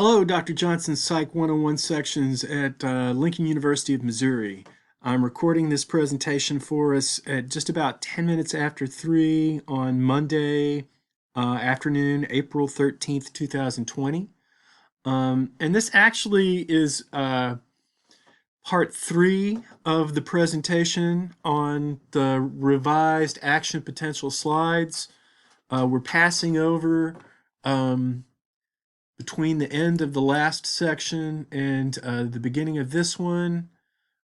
Hello, Dr. Johnson's Psych 101 sections at Lincoln University of Missouri. I'm recording this presentation for us at just about 10 minutes after 3 on Monday afternoon, April 13th, 2020. And this actually is part 3 of the presentation on the revised action potential slides. We're passing over between the end of the last section and the beginning of this one.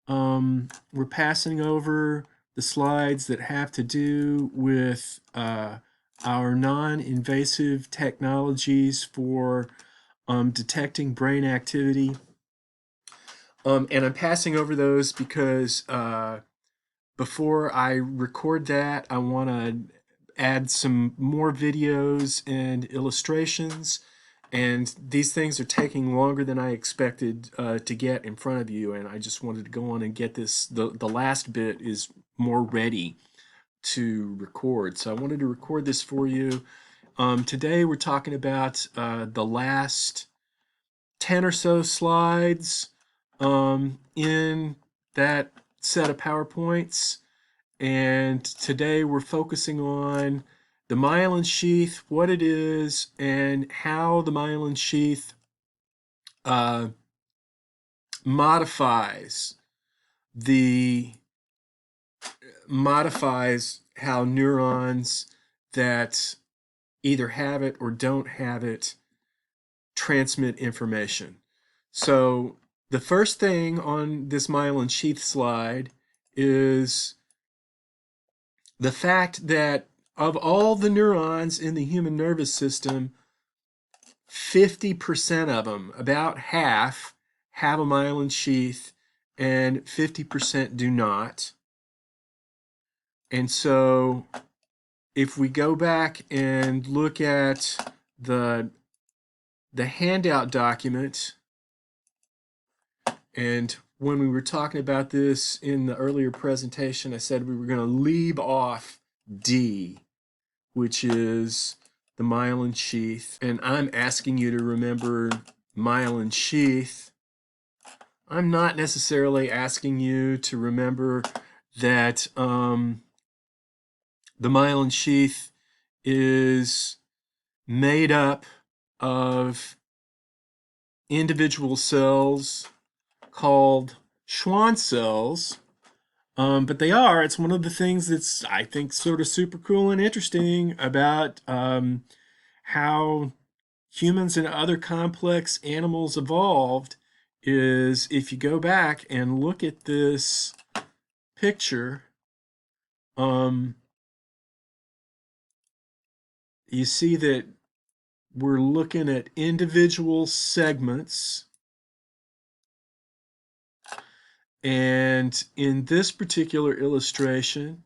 We're passing over the slides that have to do with our non-invasive technologies for detecting brain activity. And I'm passing over those because before I record that, I want to add some more videos and illustrations. And these things are taking longer than I expected to get in front of you, and I just wanted to go on and get this. The last bit is more ready to record, so I wanted to record this for you. Today we're talking about the last 10 or so slides in that set of PowerPoints, and today we're focusing on the myelin sheath, what it is, and how the myelin sheath modifies how neurons that either have it or don't have it transmit information. So the first thing on this myelin sheath slide is the fact that of all the neurons in the human nervous system, 50% of them, about half, have a myelin sheath and 50% do not. And so if we go back and look at the handout document, and when we were talking about this in the earlier presentation, I said we were going to leave off D, which is the myelin sheath. And I'm asking you to remember myelin sheath. I'm not necessarily asking you to remember that the myelin sheath is made up of individual cells called Schwann cells. But they are. It's one of the things that's, I think, sort of super cool and interesting about how humans and other complex animals evolved is if you go back and look at this picture, you see that we're looking at individual segments. And in this particular illustration,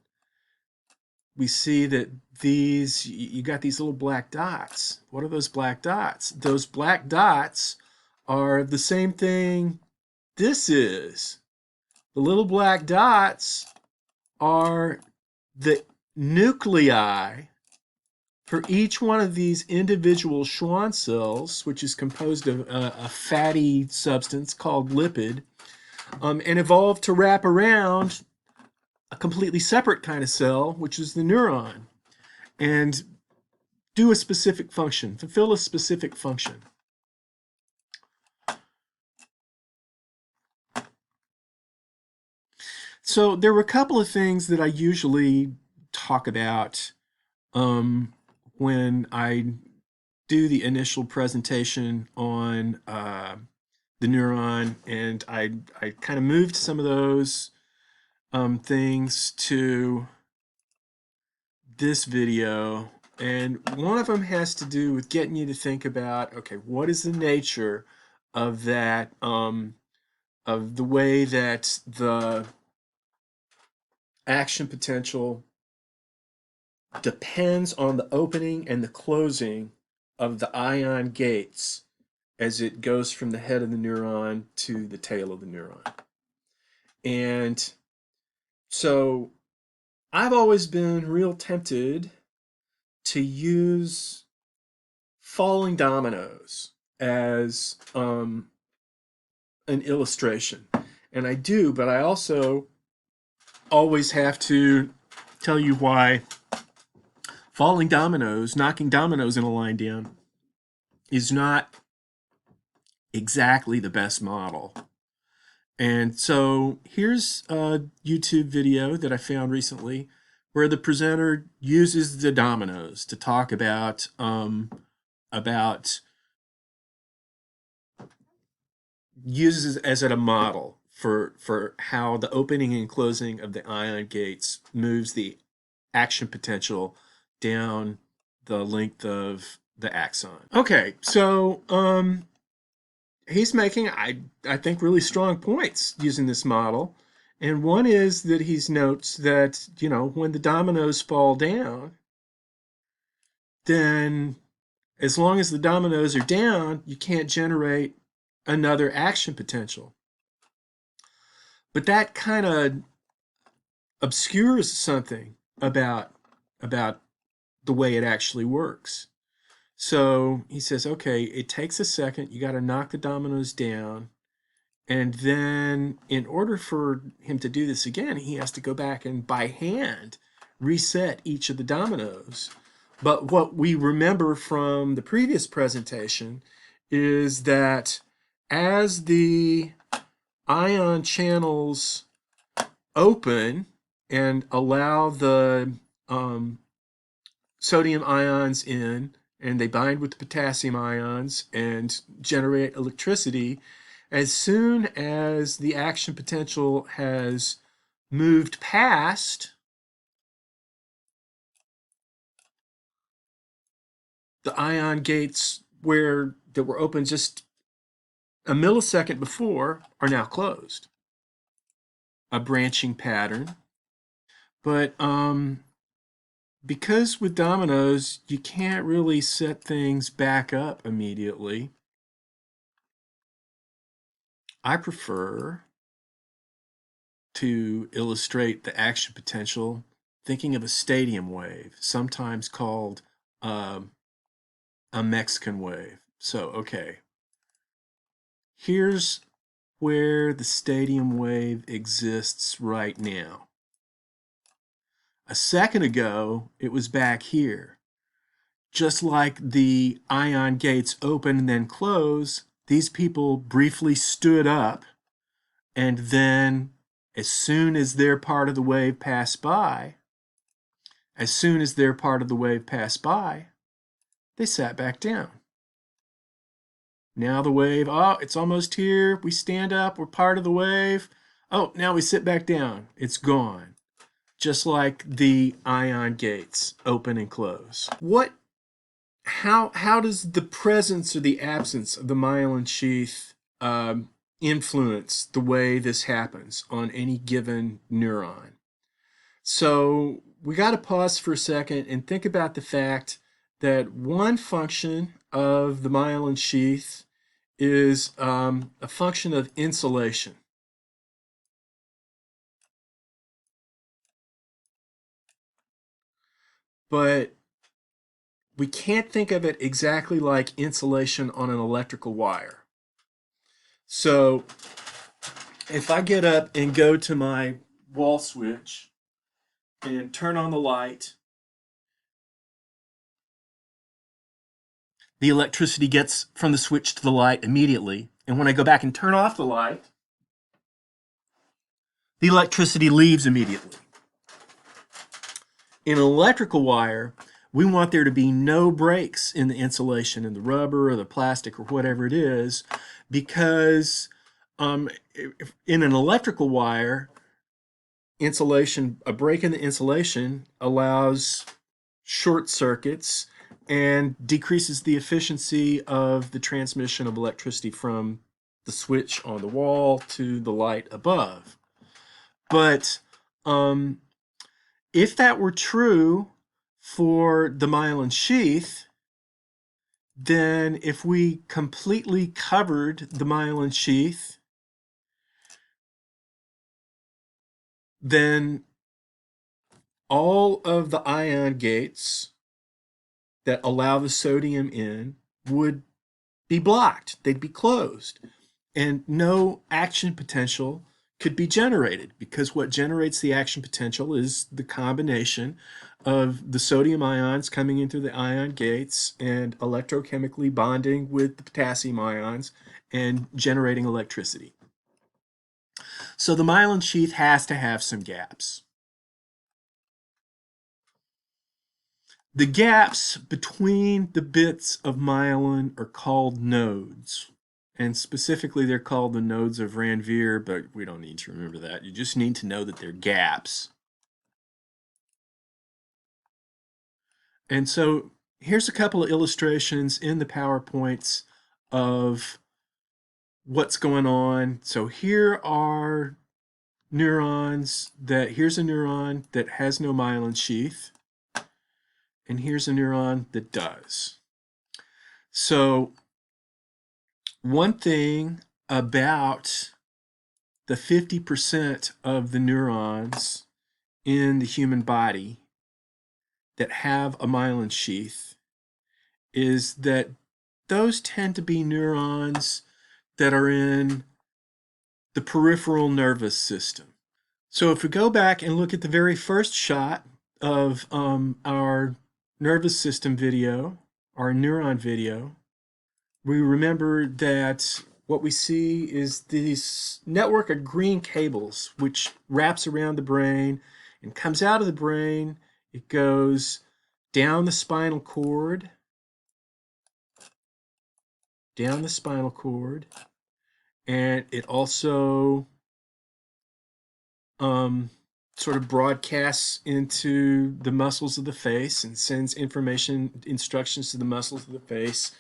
we see that you got these little black dots. What are those black dots? Those black dots are the same thing this is. The little black dots are the nuclei for each one of these individual Schwann cells, which is composed of a fatty substance called lipid, and evolved to wrap around a completely separate kind of cell, which is the neuron, and do a specific function, fulfill a specific function. So there were a couple of things that I usually talk about when I do the initial presentation on the neuron, and I kind of moved some of those things to this video, and one of them has to do with getting you to think about, okay, what is the nature of that, of the way that the action potential depends on the opening and the closing of the ion gates as it goes from the head of the neuron to the tail of the neuron. And so I've always been real tempted to use falling dominoes as an illustration. And I do, but I also always have to tell you why falling dominoes, knocking dominoes in a line down, is not exactly the best model. And so here's a YouTube video that I found recently where the presenter uses the dominoes to talk about uses as a model for how the opening and closing of the ion gates moves the action potential down the length of the axon. Okay, so he's making, I think, really strong points using this model. And one is that he notes that, you know, when the dominoes fall down, then as long as the dominoes are down, you can't generate another action potential. But that kind of obscures something about the way it actually works. So he says, okay, it takes a second. You got to knock the dominoes down. And then in order for him to do this again, he has to go back and by hand reset each of the dominoes. But what we remember from the previous presentation is that as the ion channels open and allow the sodium ions in, and they bind with the potassium ions and generate electricity, as soon as the action potential has moved past the ion gates that were open just a millisecond before are now closed. A branching pattern. But because with dominoes, you can't really set things back up immediately, I prefer to illustrate the action potential thinking of a stadium wave, sometimes called a Mexican wave. So, okay, here's where the stadium wave exists right now. A second ago, it was back here. Just like the ion gates open and then close, these people briefly stood up, and then as soon as their part of the wave passed by, they sat back down. Now the wave, oh, it's almost here. We stand up, we're part of the wave. Oh, now we sit back down. It's gone. Just like the ion gates open and close. How does the presence or the absence of the myelin sheath influence the way this happens on any given neuron? So we got to pause for a second and think about the fact that one function of the myelin sheath is a function of insulation. But we can't think of it exactly like insulation on an electrical wire. So if I get up and go to my wall switch and turn on the light, the electricity gets from the switch to the light immediately. And when I go back and turn off the light, the electricity leaves immediately. In an electrical wire, we want there to be no breaks in the insulation, in the rubber or the plastic or whatever it is, because in an electrical wire, a break in the insulation allows short circuits and decreases the efficiency of the transmission of electricity from the switch on the wall to the light above. But if that were true for the myelin sheath, then if we completely covered the myelin sheath, then all of the ion gates that allow the sodium in would be blocked, they'd be closed, and no action potential could be generated, because what generates the action potential is the combination of the sodium ions coming in through the ion gates and electrochemically bonding with the potassium ions and generating electricity. So the myelin sheath has to have some gaps. The gaps between the bits of myelin are called nodes. And specifically, they're called the nodes of Ranvier, but we don't need to remember that. You just need to know that they're gaps. And so here's a couple of illustrations in the PowerPoints of what's going on. So here are neurons here's a neuron that has no myelin sheath, and here's a neuron that does. So one thing about the 50% of the neurons in the human body that have a myelin sheath is that those tend to be neurons that are in the peripheral nervous system. So if we go back and look at the very first shot of our nervous system video, our neuron video, we remember that what we see is this network of green cables which wraps around the brain and comes out of the brain. It goes down the spinal cord, and it also sort of broadcasts into the muscles of the face and sends instructions to the muscles of the face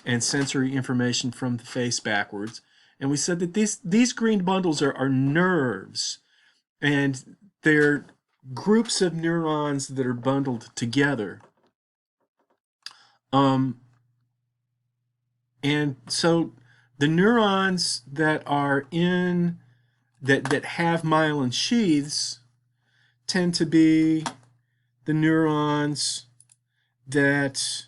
and sensory information from the face backwards. And we said that these green bundles are nerves, and they're groups of neurons that are bundled together. And so the neurons that are in that have myelin sheaths tend to be the neurons that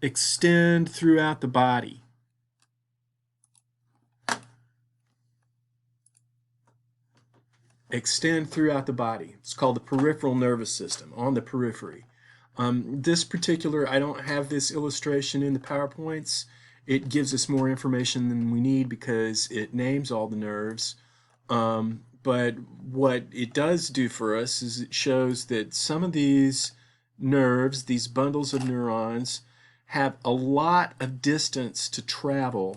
extend throughout the body. It's called the peripheral nervous system, on the periphery. This particular, I don't have this illustration in the PowerPoints. It gives us more information than we need because it names all the nerves. But what it does do for us is it shows that some of these nerves, these bundles of neurons, have a lot of distance to travel.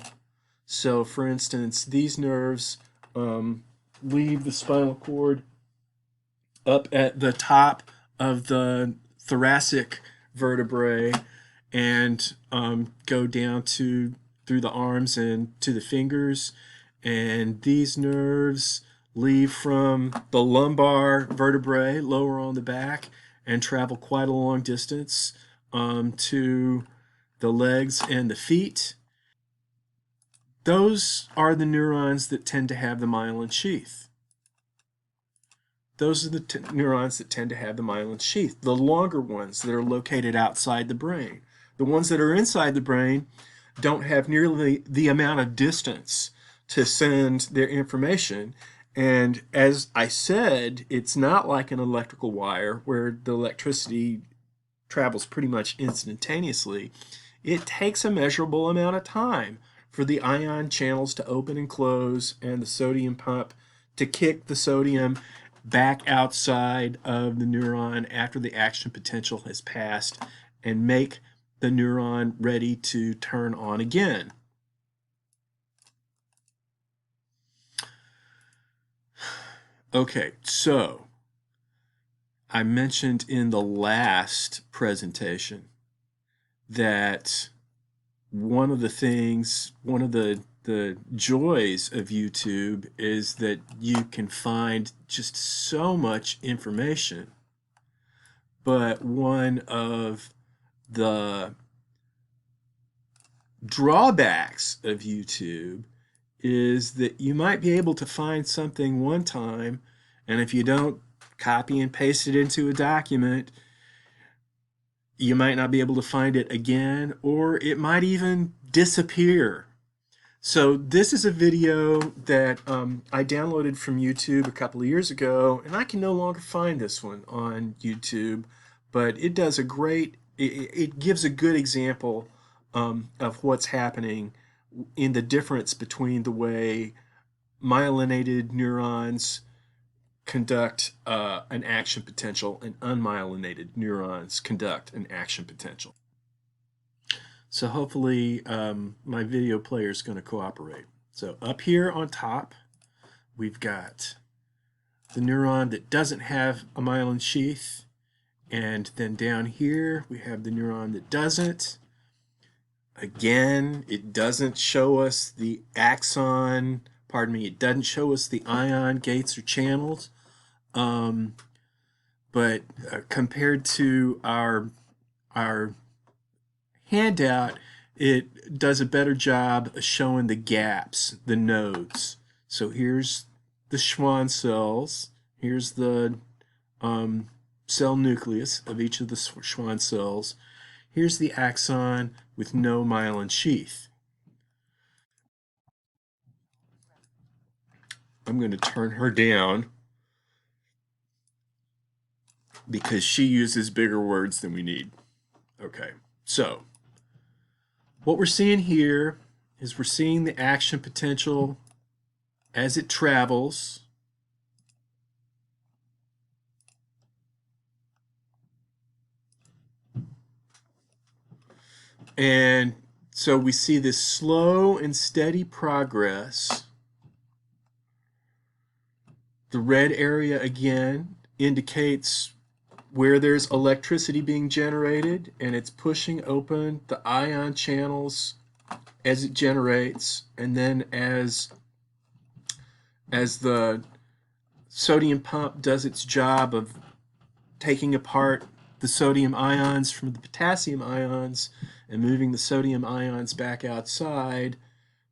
So for instance, these nerves leave the spinal cord up at the top of the thoracic vertebrae and go down through the arms and to the fingers. And these nerves leave from the lumbar vertebrae lower on the back and travel quite a long distance to the legs and the feet. Those are the neurons that tend to have the myelin sheath. Those are the neurons that tend to have the myelin sheath, the longer ones that are located outside the brain. The ones that are inside the brain don't have nearly the amount of distance to send their information. And as I said, it's not like an electrical wire where the electricity travels pretty much instantaneously. It takes a measurable amount of time for the ion channels to open and close and the sodium pump to kick the sodium back outside of the neuron after the action potential has passed and make the neuron ready to turn on again. Okay, so I mentioned in the last presentation that one of the joys of YouTube is that you can find just so much information. But one of the drawbacks of YouTube is that you might be able to find something one time, and if you don't copy and paste it into a document, you might not be able to find it again, or it might even disappear. So this is a video that I downloaded from YouTube a couple of years ago, and I can no longer find this one on YouTube, but it does a great, it gives a good example of what's happening in the difference between the way myelinated neurons conduct an action potential and unmyelinated neurons conduct an action potential. So hopefully my video player is going to cooperate. So up here on top, we've got the neuron that doesn't have a myelin sheath. And then down here, we have the neuron that doesn't. Again, it doesn't show us the axon, pardon me, it doesn't show us the ion gates or channels. But compared to our handout, it does a better job of showing the gaps, the nodes. So here's the Schwann cells. Here's the cell nucleus of each of the Schwann cells. Here's the axon with no myelin sheath. I'm going to turn her down because she uses bigger words than we need. Okay, so what we're seeing here is we're seeing the action potential as it travels. And so we see this slow and steady progress. The red area again indicates where there's electricity being generated, and it's pushing open the ion channels as it generates, and then as the sodium pump does its job of taking apart the sodium ions from the potassium ions and moving the sodium ions back outside,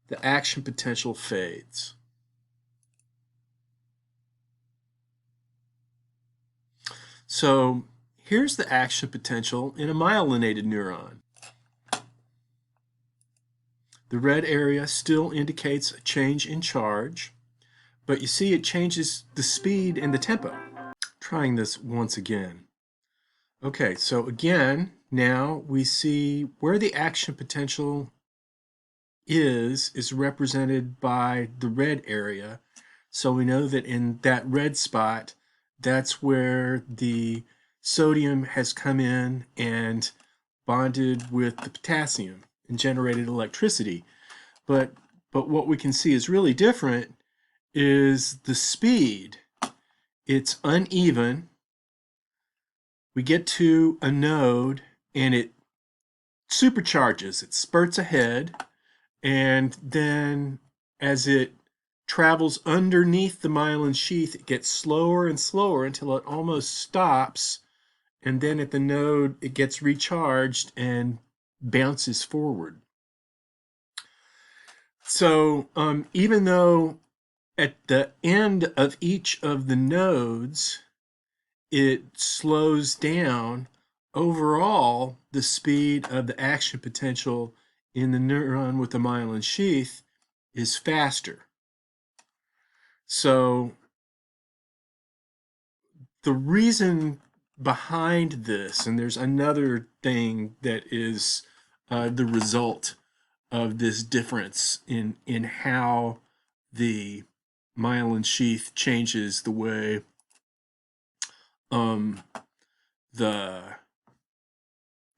the action potential fades. So here's the action potential in a myelinated neuron. The red area still indicates a change in charge, but you see it changes the speed and the tempo. Trying this once again. Okay, so again, now we see where the action potential is represented by the red area. So we know that in that red spot, that's where the sodium has come in and bonded with the potassium and generated electricity. But what we can see is really different is the speed. It's uneven. We get to a node and it supercharges, it spurts ahead, and then as it travels underneath the myelin sheath, it gets slower and slower until it almost stops, and then at the node it gets recharged and bounces forward. So even though at the end of each of the nodes it slows down, overall the speed of the action potential in the neuron with the myelin sheath is faster. So the reason behind this, and there's another thing that is the result of this difference in how the myelin sheath changes the way the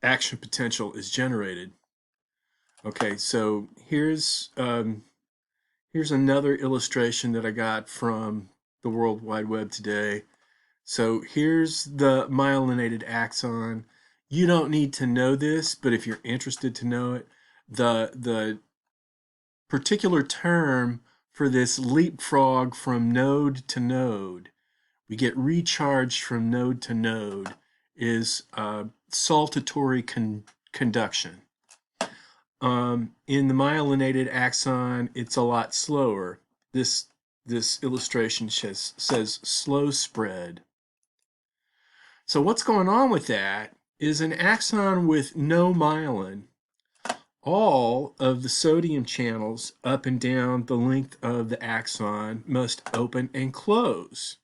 action potential is generated. Okay, so here's another illustration that I got from the World Wide Web today. So here's the myelinated axon. You don't need to know this, but if you're interested to know it, the particular term for this leapfrog from node to node, we get recharged from node to node, is saltatory conduction. In the myelinated axon, it's a lot slower. This illustration says slow spread. So what's going on with that is an axon with no myelin. All of the sodium channels up and down the length of the axon must open and close.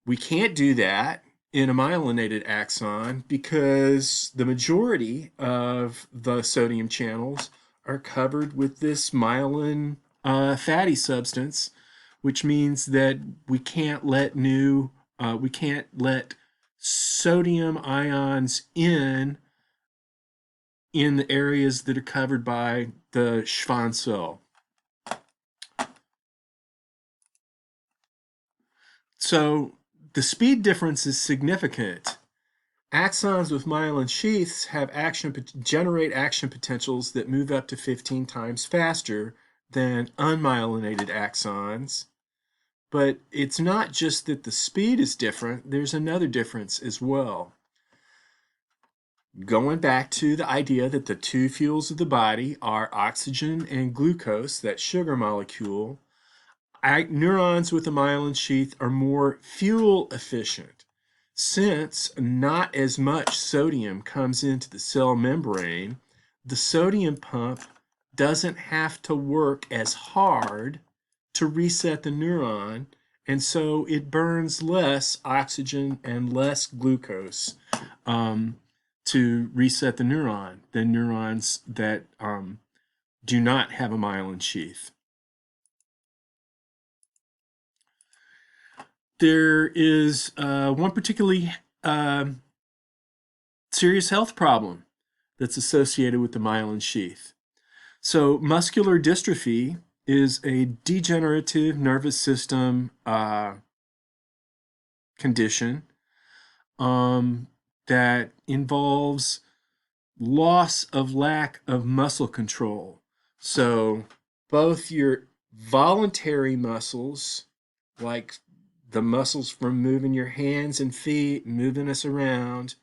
We can't do that in a myelinated axon because the majority of the sodium channels are covered with this myelin fatty substance, which means that we can't let sodium ions in the areas that are covered by the Schwann cell. So the speed difference is significant. Axons with myelin sheaths have generate action potentials that move up to 15 times faster than unmyelinated axons. But it's not just that the speed is different, there's another difference as well. Going back to the idea that the two fuels of the body are oxygen and glucose, that sugar molecule, neurons with a myelin sheath are more fuel efficient. Since not as much sodium comes into the cell membrane, the sodium pump doesn't have to work as hard to reset the neuron, and so it burns less oxygen and less glucose to reset the neuron than neurons that do not have a myelin sheath. There is one particularly serious health problem that's associated with the myelin sheath. So muscular dystrophy is a degenerative nervous system condition that involves lack of muscle control. So both your voluntary muscles, like the muscles from moving your hands and feet, moving us around,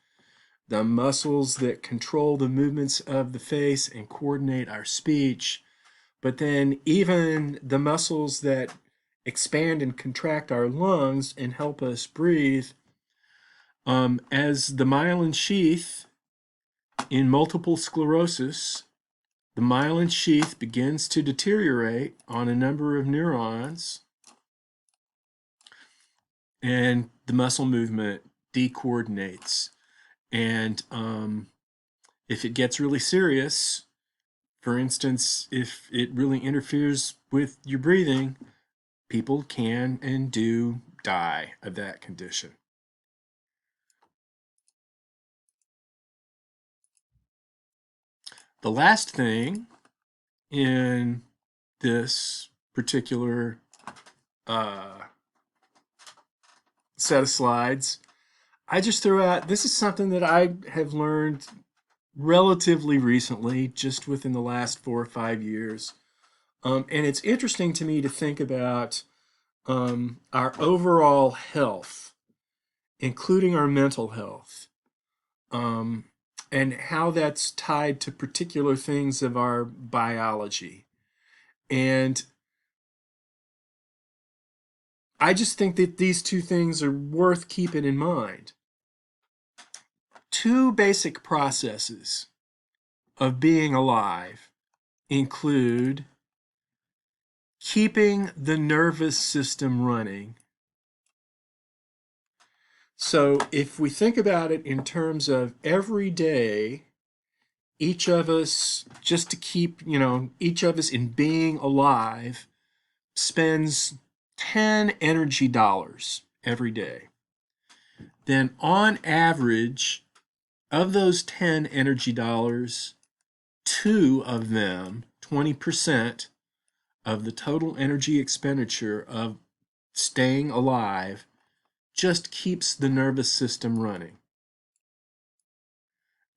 the muscles that control the movements of the face and coordinate our speech, but then even the muscles that expand and contract our lungs and help us breathe, as the myelin sheath in multiple sclerosis, the myelin sheath begins to deteriorate on a number of neurons, and the muscle movement decoordinates. And if it gets really serious, for instance, if it really interferes with your breathing, people can and do die of that condition. The last thing in this particular set of slides, I just threw out, this is something that I have learned relatively recently, just within the last 4 or 5 years. And it's interesting to me to think about our overall health, including our mental health, and how that's tied to particular things of our biology. And I just think that these two things are worth keeping in mind. Two basic processes of being alive include keeping the nervous system running. So if we think about it in terms of every day, each of us, just to keep, each of us in being alive, spends 10 energy dollars every day. Then on average, of those 10 energy dollars, 2 of them, 20% of the total energy expenditure of staying alive, just keeps the nervous system running.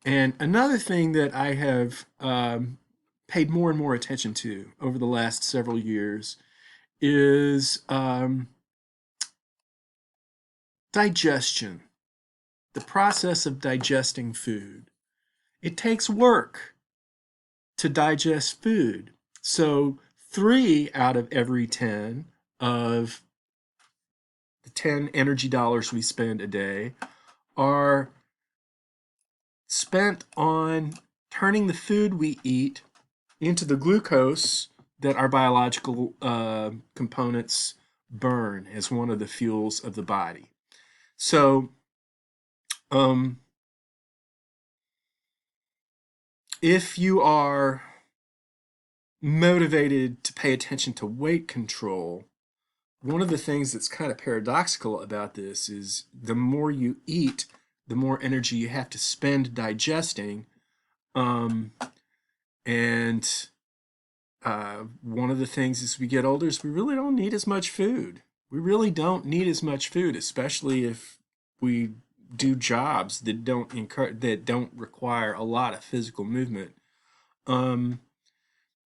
And another thing that I have paid more and more attention to over the last several years is digestion, the process of digesting food. It takes work to digest food. So 3 out of every 10 of the 10 energy dollars we spend a day are spent on turning the food we eat into the glucose that our biological components burn as one of the fuels of the body. So, if you are motivated to pay attention to weight control, one of the things that's kind of paradoxical about this is the more you eat, the more energy you have to spend digesting. And one of the things as we get older is we really don't need as much food. We really don't need as much food, especially if we do jobs that don't require a lot of physical movement.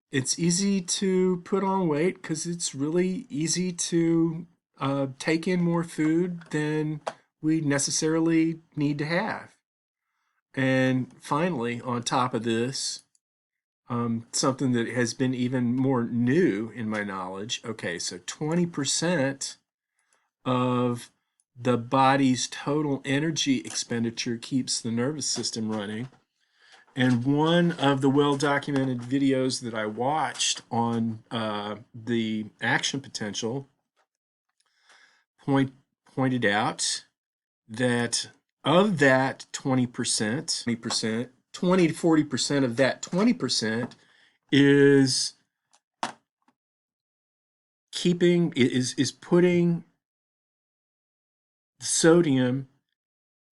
It's easy to put on weight because it's really easy to take in more food than we necessarily need to have. And finally, on top of this, something that has been even more new in my knowledge. Okay, so 20% of the body's total energy expenditure keeps the nervous system running. And one of the well-documented videos that I watched on the action potential pointed out that of that 20%, 20 to 40% of that 20% is putting sodium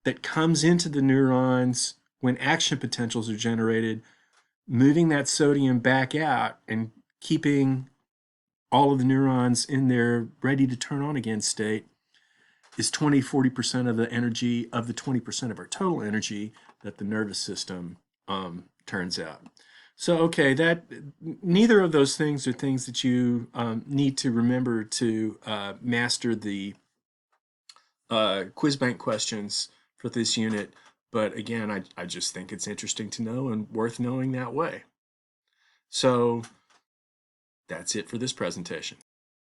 that comes into the neurons when action potentials are generated, moving that sodium back out and keeping all of the neurons in their ready to turn on again state is 20-40% of the energy of the 20% of our total energy that the nervous system turns out. So, okay, that neither of those things are things that you need to remember to master the quiz bank questions for this unit. But again, I just think it's interesting to know and worth knowing that way. So that's it for this presentation.